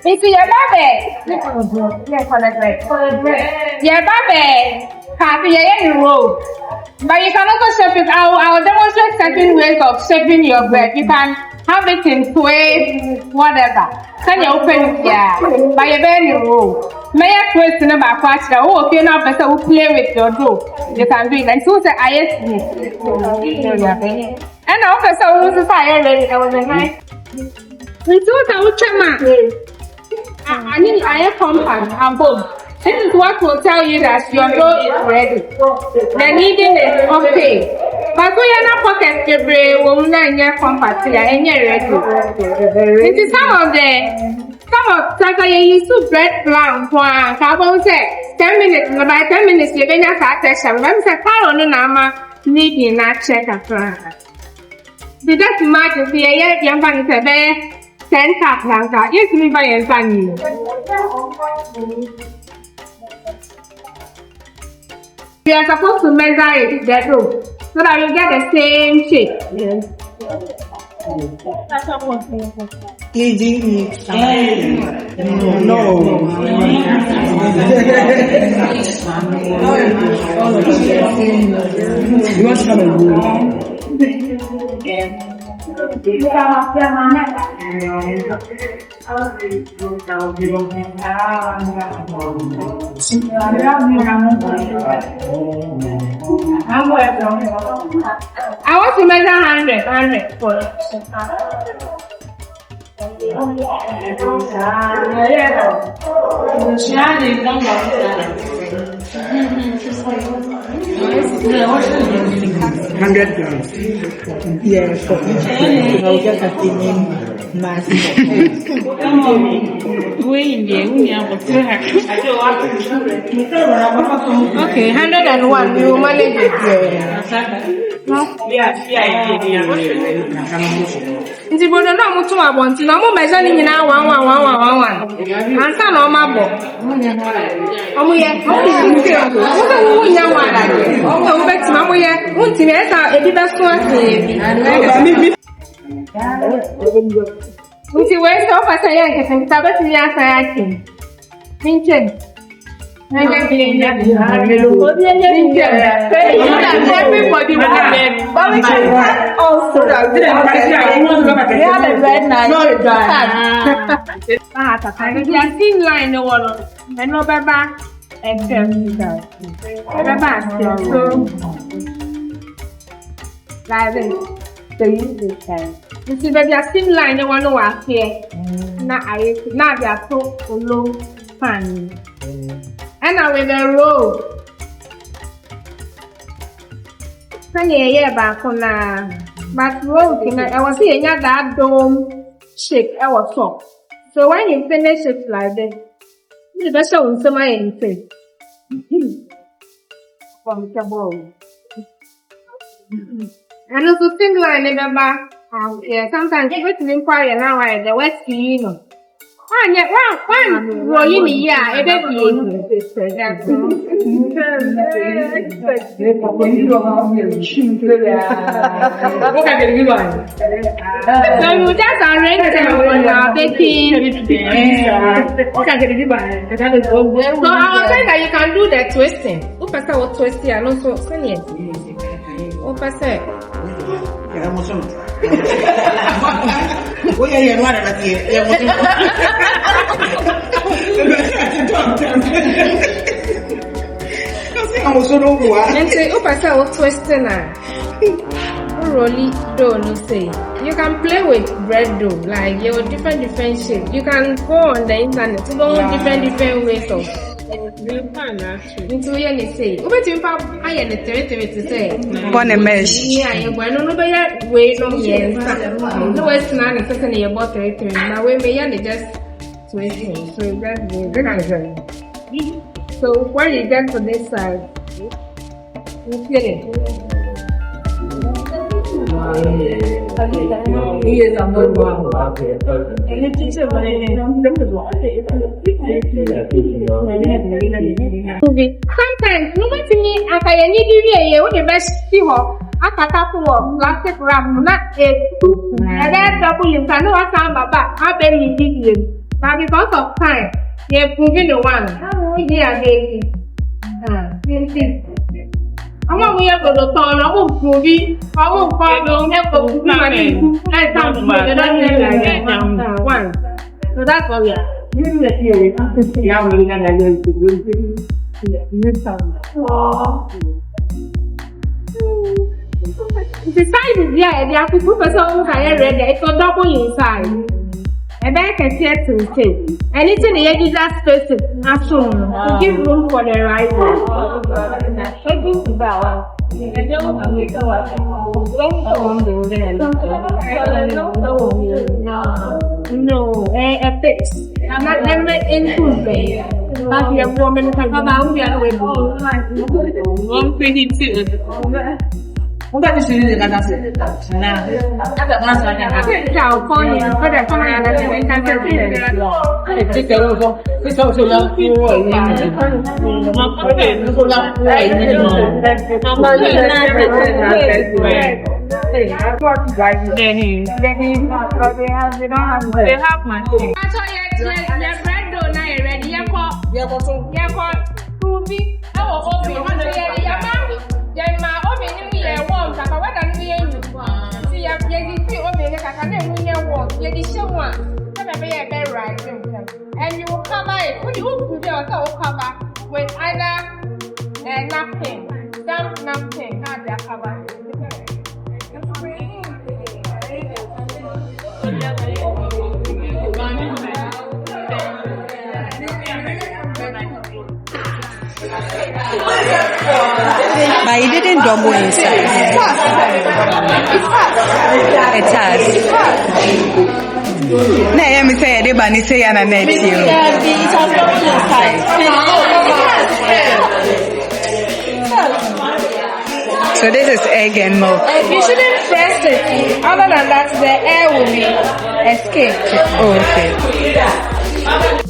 It's your baby. Your baby. Happy you roll. But you can also shape it. I'll demonstrate certain ways of shaping your bread. You can have it in twist, whatever. Can you open it here? By your bed you roll. May I twist in about watch the whole okay now better will play with your dough. You can do it. And so say I and also so was the fire ready. That was a nice. We thought I would check. I need I compact and both. This is what will tell you that your dough is ready. The kneading is okay. But we are not pocket every woman and your compact and you're ready. It is some of Taro you use to bread plan for carbon say 10 minutes, about 10 minutes, you're going to start session. When say Taro no nama needing not check a plan. The just imagine the young man is a bear 10 cup lanka. Yes, me by a son. We are supposed to measure it that row so that you get the same shape. Yes. Easy. No. You want to have a rule? I want to measure 100 for it. $100. Yeah, for each. I'll get a thing mass. Okay, 101. You manage it. Nti bodo na mutu abonti na mo measure ni nyina 1 ansa na o mabo omo ye wo nya wa da o beti ma mo ye unti me esa ebi be so ase nti we so fa say yan ke ta beti ya sa ya kin minchen everybody will also very nice. Thin line no one and no baba except so like this. So use this time. You see, but your thin line no one no here. Now they are so low fan. And now with the roll. Yeah, back on but roll, I was seeing that dome shape, I was top. So when you finish it like this, you better show some anything. From the bowl. And also thing like remember, yeah, sometimes you wait to inquire now, the West you know. One rolling yeah, it so you just arrange them when you are baking. So I was saying that you can do the twisting. Who pass what twisting and also send it. Who pass it? Oh yeah, what about here? I'm so no one. And say, "Oh, I was twisting now." Rolly dough, no say. You can play with bread dough, like your different shapes. You can go on the internet to go on different ways of. Into you say, "Oh, but you pop, I am the territory to say." On a mesh. Yeah, you want no better way no yes. No West none is certainly about territory. Now we may just twisting, so that's good. So what you get for this side? You feel it. He is a good one. And you teach him sometimes, no matter me, I can need you here with the best people. I can't plastic wrap, not a and then double you can know what's on my back. How many did you? But because of time, you're proving the one. Yeah, baby. I'm not here for the ton. I won't prove it. I won't follow. One. So that's what we are. The size is there. They are people who are ready. It's a double inside. And then I can see it to say. Anything the edges are space to give room for the right one. No, a fix. I'm not never into bed. But you have woman come out the other way. 122.我感觉是那个是那，那个那啥的，小风你或者放在那边看看这个。这条路说，这条路要比我一样。对，路要快一点。他们是那个对，they have machine. So your bread dough now ready. You call Ruby. I will open your mouth. Warm, but what I'm doing, see, you're right, and you will cover it. What you will cover with either napkin, damp napkin, not their cover. But it didn't double inside. It has. No, let me say it, but it's saying I'm not here. So this is egg and milk. You shouldn't press it. Other than that, the air will be escaped. Oh, okay.